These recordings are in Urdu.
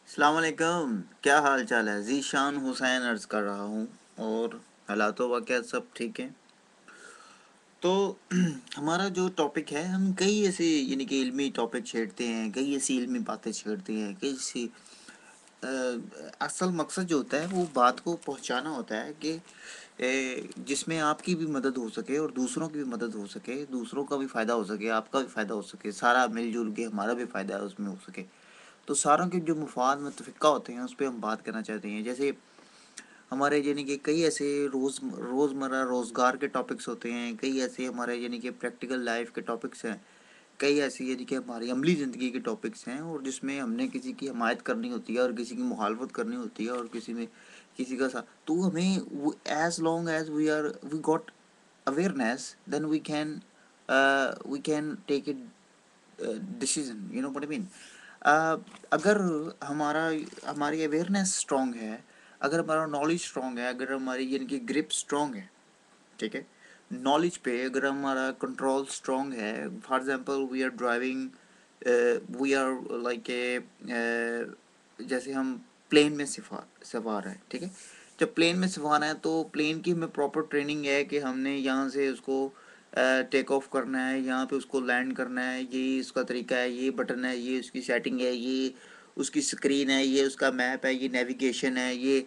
السلام علیکم، کیا حال چال ہے؟ ذیشان حسین عرض کر رہا ہوں، اور حالات و واقعات سب ٹھیک ہیں؟ تو ہمارا جو ٹاپک ہے، ہم کئی ایسے کہ علمی ٹاپک چھیڑتے ہیں، کئی ایسی علمی باتیں چھیڑتے ہیں، کئی ایسی اصل مقصد جو ہوتا ہے وہ بات کو پہنچانا ہوتا ہے کہ جس میں آپ کی بھی مدد ہو سکے اور دوسروں کی بھی مدد ہو سکے، دوسروں کا بھی فائدہ ہو سکے، آپ کا بھی فائدہ ہو سکے، سارا مل جل کے ہمارا بھی فائدہ اس میں ہو سکے۔ تو ساروں کے جو مفاد متفقہ ہوتے ہیں اس پہ ہم بات کرنا چاہتے ہیں۔ جیسے ہمارے کہ کئی ایسے روزمرہ روزگار کے ٹاپکس ہوتے ہیں، کئی ایسے ہمارے کہ پریکٹیکل لائف کے ٹاپکس ہیں، کئی ایسی کہ ہماری عملی زندگی کے ٹاپکس ہیں، اور جس میں ہم نے کسی کی حمایت کرنی ہوتی ہے اور کسی کی مخالفت کرنی ہوتی ہے، اور کسی کا ساتھ، تو ہمیں as long as we got awareness, then we can take it decision, you know what I mean. اگر ہماری اویئرنیس اسٹرانگ ہے، اگر ہمارا نالج اسٹرانگ ہے، اگر ہماری کہ گرپ اسٹرانگ ہے، ٹھیک ہے، نالج پہ اگر ہمارا کنٹرول اسٹرانگ ہے، for example we are driving, we are like a, جیسے ہم پلین میں سوار ہیں، ٹھیک ہے، جب پلین میں سوار ہیں تو پلین کی ہمیں پراپر ٹریننگ ہے کہ ہم نے یہاں سے اس کو ٹیک آف کرنا ہے، یہاں پہ اس کو لینڈ کرنا ہے، یہ اس کا طریقہ ہے، یہ بٹن ہے، یہ اس کی سیٹنگ ہے، یہ اس کی اسکرین ہے، یہ اس کا میپ ہے، یہ نیویگیشن ہے، یہ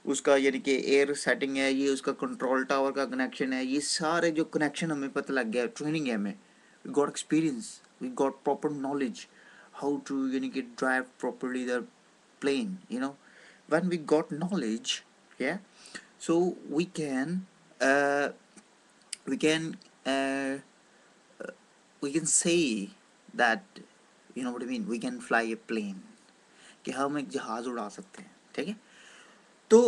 اس کا کہ ایئر سیٹنگ ہے، یہ اس کا کنٹرول ٹاور کا کنیکشن ہے، یہ سارے جو کنیکشن ہمیں پتہ لگ گیا، ٹریننگ ہے ہمیں، we got experience, we got proper knowledge how to کہ drive properly the plane, when we got knowledge, yeah, so uh, we can uh, we can say that, what I mean, we can fly a plane، کہ ہم ایک جہاز اڑا سکتے ہیں، ٹھیک ہے۔ تو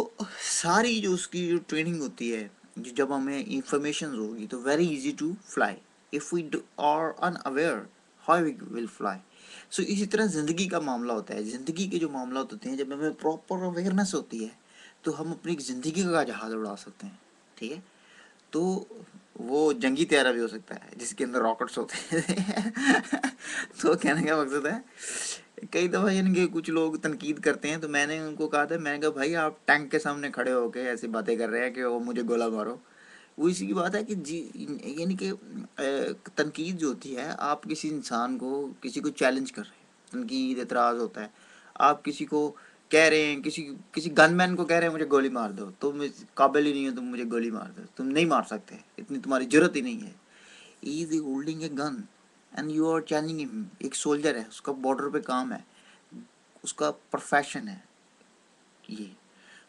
ساری جو اس کی جو ٹریننگ ہوتی ہے، جب ہمیں انفارمیشن ہوگی تو very easy to fly, if we are in aware how we will fly. So اسی طرح زندگی کا معاملہ ہوتا ہے، زندگی کے جو معاملات ہوتے ہیں، جب ہمیں پراپر اویئرنیس ہوتی ہے تو ہم اپنی زندگی کا جہاز اڑا سکتے ہیں، ٹھیک ہے۔ تو وہ جنگی طیارہ بھی ہو سکتا ہے جس کے اندر راکٹس ہوتے ہیں تو کہنے کا مقصد ہے، کئی دفعہ کہ کچھ لوگ تنقید کرتے ہیں، تو میں نے ان کو کہا تھا، میں نے کہا بھائی آپ ٹینک کے سامنے کھڑے ہو کے ایسی باتیں کر رہے ہیں کہ وہ مجھے گولا مارو۔ وہ اسی کی بات ہے کہ کہ تنقید جو ہوتی ہے، آپ کسی انسان کو، کسی کو چیلنج کر رہے ہیں، تنقید اعتراض ہوتا ہے، آپ کسی کو کہہ رہے ہیں، کسی گن مین کو کہہ رہے ہیں مجھے گولی مار دو، تم قابل ہی نہیں ہو، تم مجھے گولی مار دو، تم نہیں مار سکتے، اتنی تمہاری جرت ہی نہیں ہے۔ He is holding a gun and you are challenging ہم۔ ایک سولجر ہے، اس کا بارڈر پہ کام ہے، اس کا پروفیشن ہے یہ،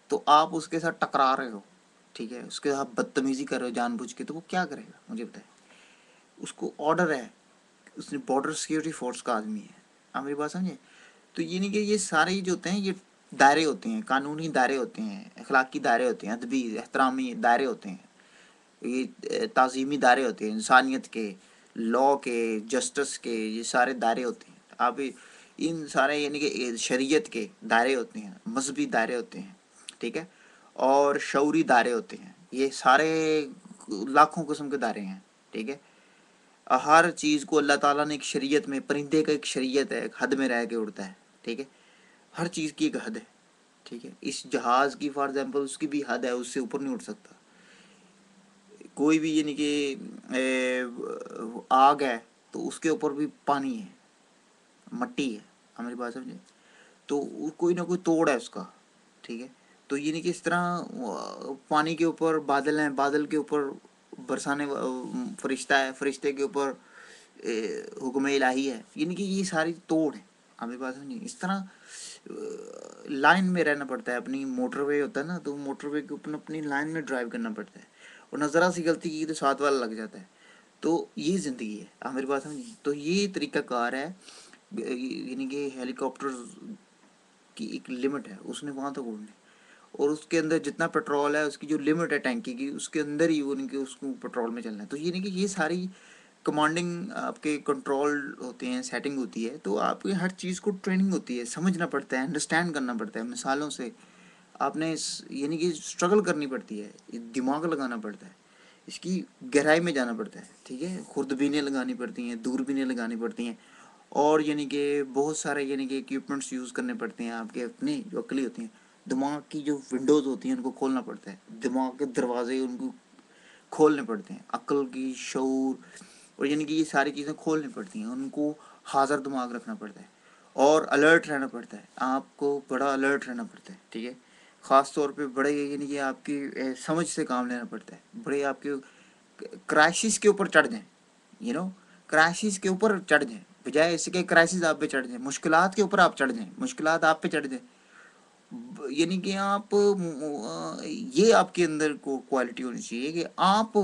تو آپ اس کے ساتھ ٹکرا رہے ہو، ٹھیک ہے، اس کے ساتھ بدتمیزی کر رہے ہو جان بوجھ کے، تو وہ کیا کرے گا مجھے بتائیں؟ اس کو آرڈر ہے، اس نے بارڈر سیکیورٹی فورس کا آدمی ہے، آپ میری بات سمجھے؟ تو کہ یہ سارے جو ہوتے ہیں، یہ دائرے ہوتے ہیں، قانونی دائرے ہوتے ہیں، اخلاقی دائرے ہوتے ہیں، ادبی احترامی دائرے ہوتے ہیں، یہ تعظیمی دائرے ہوتے ہیں، انسانیت کے، لاء کے، جسٹس کے، یہ سارے دائرے ہوتے ہیں۔ آپ ان سارے کہ شریعت کے دائرے ہوتے ہیں، مذہبی دائرے ہوتے ہیں، ٹھیک ہے، اور شعوری دائرے ہوتے ہیں، یہ سارے لاکھوں قسم کے دائرے ہیں، ٹھیک ہے۔ ہر چیز کو اللہ تعالیٰ نے ایک شریعت میں، پرندے کا ایک شریعت ہے، ایک حد میں رہ کے اڑتا ہے، ٹھیک ہے، ہر چیز کی ایک حد ہے، ٹھیک ہے۔ اس جہاز کی فار ایگزامپل اس کی بھی حد ہے، اس سے اوپر نہیں اٹھ سکتا۔ کوئی بھی کہ آگ ہے تو اس کے اوپر بھی پانی ہے، مٹی ہے، ہماری بات سمجھے، تو کوئی نہ کوئی توڑ ہے اس کا، ٹھیک ہے۔ تو کہ اس طرح پانی کے اوپر بادل ہیں، بادل کے اوپر برسانے فرشتہ ہے، فرشتے کے اوپر حکم الہی ہے، کہ یہ ساری توڑ ہیں، ہمیں بات سمجھے۔ اس طرح لائن میں رہنا پڑتا ہے، اپنی موٹر وے ہوتا ہے نا، تو موٹر وے کے اوپر اپنی لائن میں ڈرائیو کرنا پڑتا ہے، اور ذرا سی غلطی کی تو 7 والا لگ جاتا ہے۔ تو یہ زندگی ہے، آپ میری بات سمجھیں۔ تو یہ طریقہ کار ہے، کہ ہیلی کاپٹر کی ایک لمٹ ہے، اس نے وہاں تک اڑنا ہے، اور اس کے اندر جتنا پیٹرول ہے، اس کی جو لمٹ ہے ٹینکی کی، اس کے اندر ہی کہ اس کو پیٹرول میں چلنا ہے۔ تو کہ یہ ساری کمانڈنگ آپ کے کنٹرول ہوتے ہیں، سیٹنگ ہوتی ہے، تو آپ کی ہر چیز کو ٹریننگ ہوتی ہے، سمجھنا پڑتا ہے، انڈرسٹینڈ کرنا پڑتا ہے، مثالوں سے آپ نے کہ اسٹرگل کرنی پڑتی ہے، دماغ لگانا پڑتا ہے، اس کی گہرائی میں جانا پڑتا ہے، ٹھیک ہے، خوردبینیں لگانی پڑتی ہیں، دوربینیں لگانی پڑتی ہیں، اور یعنی کہ بہت سارے یعنی کہ اکوپمنٹس یوز کرنے پڑتے ہیں آپ کے اپنے جو عقلی ہوتی ہیں. دماغ کی جو ونڈوز ہوتی ہیں ان کو کھولنا پڑتا ہے, دماغ کے دروازے ان کو کھولنے پڑتے ہیں, عقل کی شعور اور یعنی کہ یہ ساری چیزیں کھولنی پڑتی ہیں, ان کو حاضر دماغ رکھنا پڑتا ہے اور الرٹ رہنا پڑتا ہے, آپ کو بڑا الرٹ رہنا پڑتا ہے, ٹھیک ہے. خاص طور پہ بڑے یعنی کہ آپ کی سمجھ سے کام لینا پڑتا ہے, بڑے آپ کے کرائسس کے اوپر چڑھ جائیں, کرائسس کے اوپر چڑھ جائیں, بجائے اس کے کرائسس آپ پہ چڑھ جائیں, مشکلات کے اوپر آپ چڑھ جائیں, مشکلات آپ پہ چڑھ جائیں. یعنی کہ آپ یہ آپ کے اندر کو کوالٹی ہونی چاہیے کہ آپ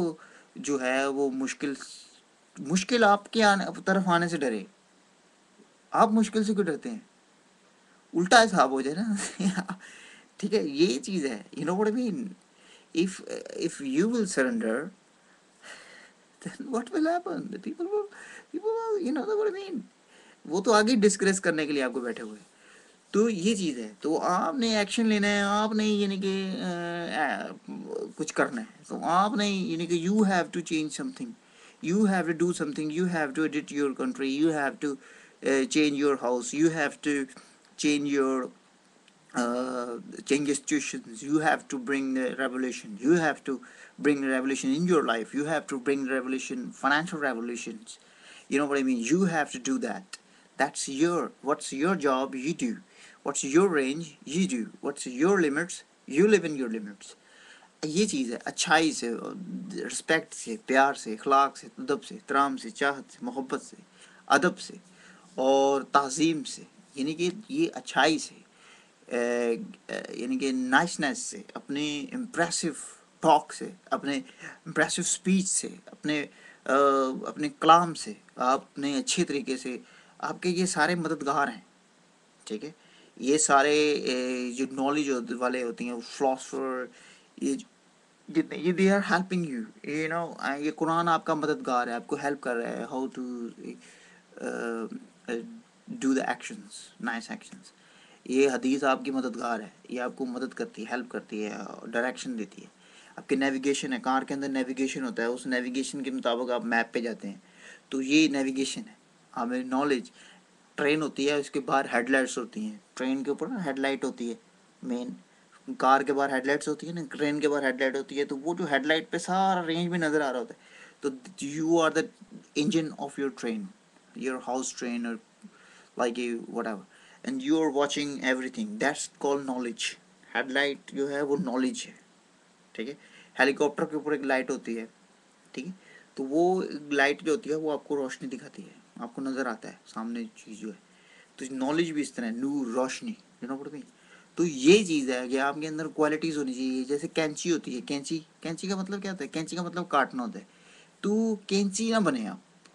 جو ہے وہ مشکل آپ کے طرف آنے سے ڈرے. آپ مشکل سے کیوں ڈرتے ہیں؟ الٹا حساب ہو جائے نا. ٹھیک ہے, یہ چیز ہے. You know what I mean. if you will surrender, then what will happen? The people will, what I mean. وہ تو آگے ڈسکریس کرنے کے لیے آپ کو بیٹھے ہوئے. تو یہ چیز ہے, تو آپ نے ایکشن لینا ہے, آپ نے یعنی کہ کچھ کرنا ہے, تو آپ نے یعنی کہ you have to change something, you have to do something, you have to edit your country, you have to change your house, you have to change your change institutions, you have to bring the revolution, you have to bring the revolution in your life, you have to bring the revolution, financial revolutions. You know what I mean? You have to do that. That's what's your job, you do. What's your range, you do. What's your limits, you live in your limits. یہ چیز ہے اچھائی سے, رسپیکٹ سے, پیار سے, اخلاق سے, ادب سے, احترام سے, چاہت سے, محبت سے, ادب سے اور تعظیم سے, یعنی کہ یہ اچھائی سے, یعنی کہ نائسنس سے, اپنے امپریسو ٹاک سے, اپنے امپریسو اسپیچ سے, اپنے کلام سے, آپ نے اچھے طریقے سے, آپ کے یہ سارے مددگار ہیں, ٹھیک ہے. یہ سارے جو نالج والے ہوتے ہیں, فلاسفر, یہ جتنے یہ دے آر ہیلپنگ یو, یہ قرآن آپ کا مددگار ہے, آپ کو ہیلپ کر رہا ہے how to do the actions, nice actions. یہ حدیث آپ کی مددگار ہے, یہ آپ کو مدد کرتی ہے, ہیلپ کرتی ہے, ڈائریکشن دیتی ہے. آپ کے نیویگیشن ہے, کار کے اندر نیویگیشن ہوتا ہے, اس نیویگیشن کے مطابق آپ میپ پہ جاتے ہیں, تو یہ نیویگیشن ہے. ہمیں نالج, ٹرین ہوتی ہے, اس کے باہر ہیڈ لائٹس ہوتی ہیں, ٹرین کے اوپر نا ہیڈ لائٹ ہوتی ہے مین, کار کے باہر ہیڈ لائٹس ہوتی ہے نا, ٹرین کے باہر ہیڈ لائٹ ہوتی ہے, تو وہ جو ہیڈ لائٹ پہ سارا رینج میں نظر آ رہا ہوتا ہے, تو you are the engine of your train, your house train اور like whatever, and you are watching everything, that's call knowledge. Head light جو ہے وہ نالج ہے, ٹھیک ہے. ہیلی کاپٹر کے اوپر ایک لائٹ ہوتی ہے, ٹھیک ہے, تو وہ لائٹ جو ہوتی ہے وہ آپ کو روشنی دکھاتی ہے, آپ کو نظر آتا ہے سامنے چیز جو ہے. تو نالج بھی اس طرح ہے, نور, روشنی, تو یہ چیز ہے کہ آپ کے اندر کوالٹیز ہونی چاہیے. جیسے کینچی ہوتی ہے, کینچی کا مطلب کیا ہوتا ہے؟ کینچی کا مطلب کاٹنا ہوتا ہے. تو کینچی نہ بنے آپ,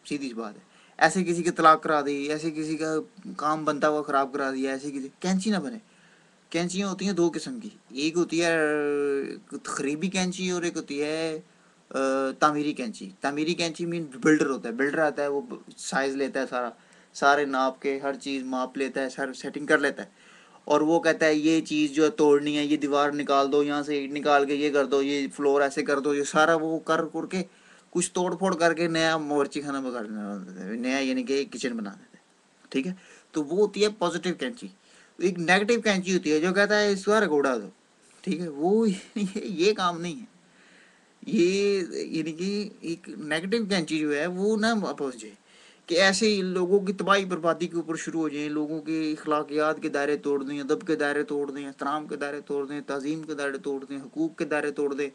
سیدھی سی بات ہے. ایسے کسی کے طلاق کرا دی, ایسے کسی کا کام بنتا ہوا خراب کرا دیا, ایسے کسی کینچی نہ بنے. کینچیاں ہوتی ہیں دو قسم کی, ایک ہوتی ہے تخریبی کینچی اور ایک ہوتی ہے تعمیری کینچی. تعمیری کینچی مین بلڈر ہوتا ہے, بلڈر آتا ہے, وہ سائز لیتا ہے, سارے ناپ کے ہر چیز ماپ لیتا ہے, سر سیٹنگ کر لیتا ہے, اور وہ کہتا ہے یہ چیز جو ہے توڑنی ہے, یہ دیوار نکال دو, یہاں سے نکال کے یہ کر دو, یہ فلور ایسے کر دو, یہ سارا وہ کر کے کچھ توڑ پھوڑ کر کے نیا باورچی خانہ بگاڑ دیتا ہے, نیا یعنی کہ کچن بنا دیتا ہے, ٹھیک ہے. تو وہ ہوتی ہے پازیٹیو کینچی. ایک نیگیٹو کینچی ہوتی ہے جو کہتا ہے اس بار گھوڑا دو, ٹھیک ہے. وہ یہ کام نہیں ہے. یہ یعنی کہ ایک نیگیٹو کینچی جو ہے وہ نہ پہنچ جائے کہ ایسے ہی لوگوں کی تباہی بربادی کے اوپر شروع ہو جائیں, لوگوں کے اخلاقیات کے دائرے توڑ دیں, ادب کے دائرے توڑ دیں, احترام کے دائرے توڑ دیں, تعظیم کے دائرے توڑ دیں, حقوق کے دائرے توڑ دیں,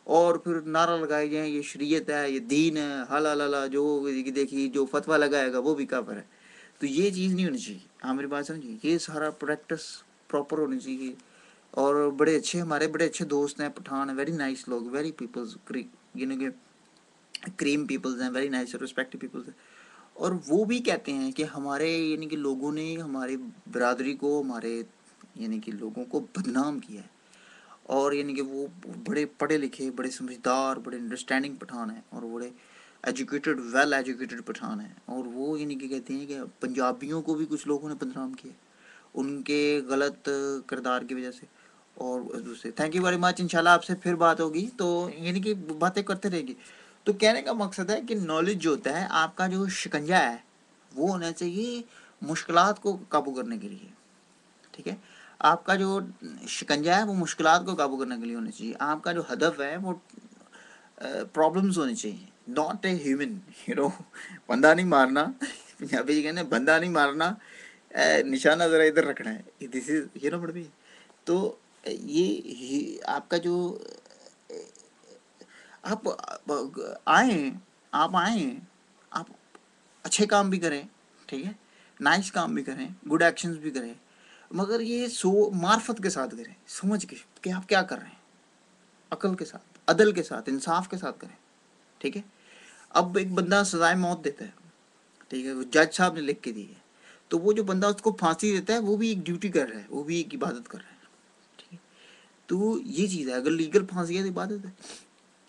اور پھر نعرہ لگائے جائیں یہ شریعت ہے, یہ دین ہے, حلال جو دیکھیے جو فتویٰ لگائے گا وہ بھی کافر ہے. تو یہ چیز نہیں ہونی چاہیے. ہاں میری بات سمجھیے, یہ سارا پریکٹس پراپر ہونی چاہیے. اور بڑے اچھے ہمارے بڑے اچھے دوست ہیں پٹھان, ویری نائس لوگ, ویری پیپلز, یعنی کہ کریم پیپلز ہیں, ویری نائس ریسپیکٹ پیپلز ہیں. اور وہ بھی کہتے ہیں کہ ہمارے یعنی کہ لوگوں نے ہماری برادری کو, ہمارے یعنی کہ لوگوں کو بدنام کیا ہے, اور یعنی کہ وہ بڑے پڑھے لکھے, بڑے سمجھدار, بڑے انڈرسٹینڈنگ پٹھان ہیں, اور بڑے ایجوکیٹڈ, ویل ایجوکیٹڈ پٹھان ہیں. اور وہ یعنی کہ کہتے ہیں کہ پنجابیوں کو بھی کچھ لوگوں نے بدنام کیا ان کے غلط کردار کی وجہ سے. اور دوسرے تھینک یو ویری مچ, انشاءاللہ آپ سے پھر بات ہوگی, تو یعنی کہ باتیں کرتے رہے گی. تو کہنے کا مقصد ہے کہ نالج جو ہوتا ہے آپ کا جو شکنجہ ہے وہ ہونا چاہیے مشکلات کو قابو کرنے کے لیے. ٹھیک ہے. آپ کا جو شکنجہ ہے وہ مشکلات کو قابو کرنے کے لیے ہونا چاہیے. آپ کا جو ہدف ہے وہ پرابلمس ہونے چاہیے, ناٹ اے ہیومن, بندہ نہیں مارنا. پنجابی جی کہتے بندہ نہیں مارنا, نشانہ ذرا ادھر رکھنا ہے. دس از بڑھ بھی. تو یہ آپ کا جو آپ آئیں آپ آئیں آپ اچھے کام بھی کریں, ٹھیک ہے, نائس کام بھی کریں, گڈ ایکشنز بھی کریں, مگر یہ معرفت کے ساتھ کریں, سمجھ کے کہ آپ کیا کر رہے ہیں, عقل کے ساتھ, عدل کے ساتھ, انصاف کے ساتھ کریں. ٹھیک ہے. اب ایک بندہ سزائے موت دیتا ہے, ٹھیک ہے, وہ جج صاحب نے لکھ کے دی ہے, تو وہ جو بندہ اس کو پھانسی دیتا ہے وہ بھی ایک ڈیوٹی کر رہا ہے, وہ بھی ایک عبادت کر رہا ہے. ٹھیک ہے. تو یہ چیز ہے, اگر لیگل پھانسی ہے تو عبادت ہے.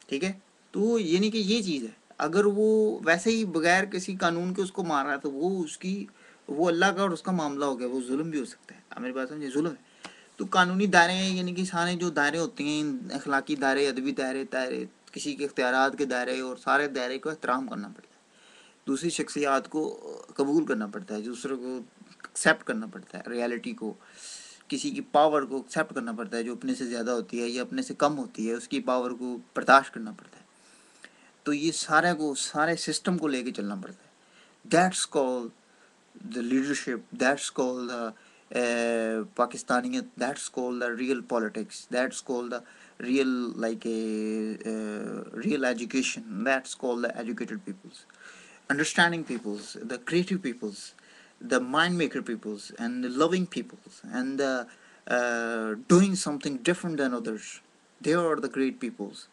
ٹھیک ہے. تو یعنی کہ یہ چیز ہے, اگر وہ ویسے ہی بغیر کسی قانون کے اس کو مار رہا ہے تو وہ اللہ کا اور اس کا معاملہ ہو گیا, وہ ظلم بھی ہو سکتا ہے. میری بات سمجھے, ظلم ہے. تو قانونی دائرے ہیں, یعنی کہ سارے جو دائرے ہوتے ہیں, اخلاقی دائرے, ادبی دائرے, کسی کے اختیارات کے دائرے, اور سارے دائرے کو احترام کرنا پڑتا ہے, دوسری شخصیات کو قبول کرنا پڑتا ہے, دوسرے کو ایکسیپٹ کرنا پڑتا ہے, ریالٹی کو, کسی کی پاور کو ایکسیپٹ کرنا پڑتا ہے جو اپنے سے زیادہ ہوتی ہے یا اپنے سے کم ہوتی ہے, اس کی پاور کو برداشت کرنا پڑتا ہے. تو یہ سارے سسٹم کو لے کے چلنا پڑتا ہے. That's call the leadership, that's call the Pakistaniyat, that's call the real politics, that's call the real like a real education, that's call the educated peoples, understanding peoples, the creative peoples, the mind maker peoples, and the loving peoples, and the doing something different than others. They are the great peoples,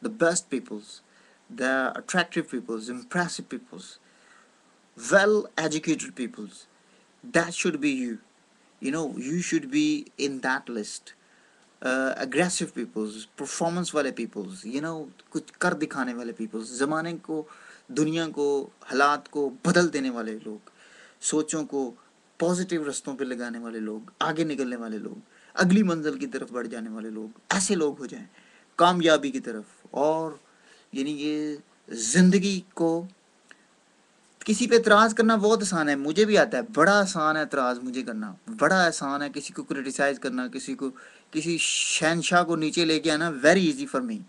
the best peoples, the attractive peoples, impressive peoples, well educated peoples. That should be you. You should be in that list. Aggressive peoples, performance والے peoples, کچھ کر دکھانے والے peoples, زمانے کو, دنیا کو, حالات کو بدل دینے والے لوگ, سوچوں کو پازیٹیو رستوں پہ لگانے والے لوگ, آگے نکلنے والے لوگ, اگلی منزل کی طرف بڑھ جانے والے لوگ, ایسے لوگ ہو جائیں کامیابی کی طرف. اور یعنی یہ زندگی کو, کسی پہ اعتراض کرنا بہت آسان ہے, مجھے بھی آتا ہے, بڑا آسان ہے اعتراض مجھے کرنا, بڑا آسان ہے کسی کو کرٹیسائز کرنا, کسی شہنشاہ کو نیچے لے کے آنا, very easy for me,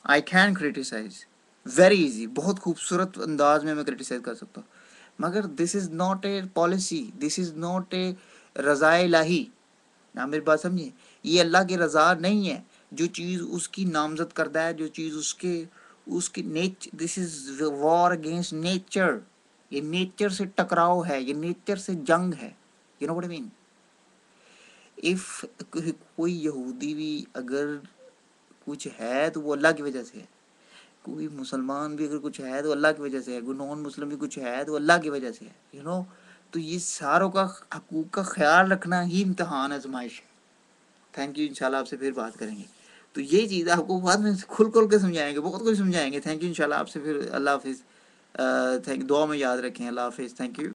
I can criticize, very easy, بہت خوبصورت انداز میں کرٹیسائز کر سکتا ہوں. مگر this is not a policy, this is not a رضا الہی. میری بات سمجھیے, یہ اللہ کی رضا نہیں ہے. جو چیز اس کی نامزد کردہ ہے, جو چیز اس کی this is war against nature. یہ نیچر سے ٹکراؤ ہے, یہ نیچر سے جنگ ہے. You know what I mean. If کوئی یہودی بھی اگر کچھ ہے تو وہ اللہ کی وجہ سے ہے, کوئی مسلمان بھی اگر کچھ ہے تو اللہ کی وجہ سے ہے, کوئی نان مسلم بھی کچھ ہے تو اللہ کی وجہ سے ہے. تو یہ ساروں کا حقوق کا خیال رکھنا ہی امتحان آزمائش ہے. تھینک یو, انشاءاللہ آپ سے پھر بات کریں گے. تو یہ چیز آپ کو بعد میں کھل کے سمجھائیں گے, بہت کچھ سمجھائیں گے. تھینک یو, انشاءاللہ آپ سے پھر, اللہ حافظ. دعا میں یاد رکھیں. اللہ حافظ. Thank you.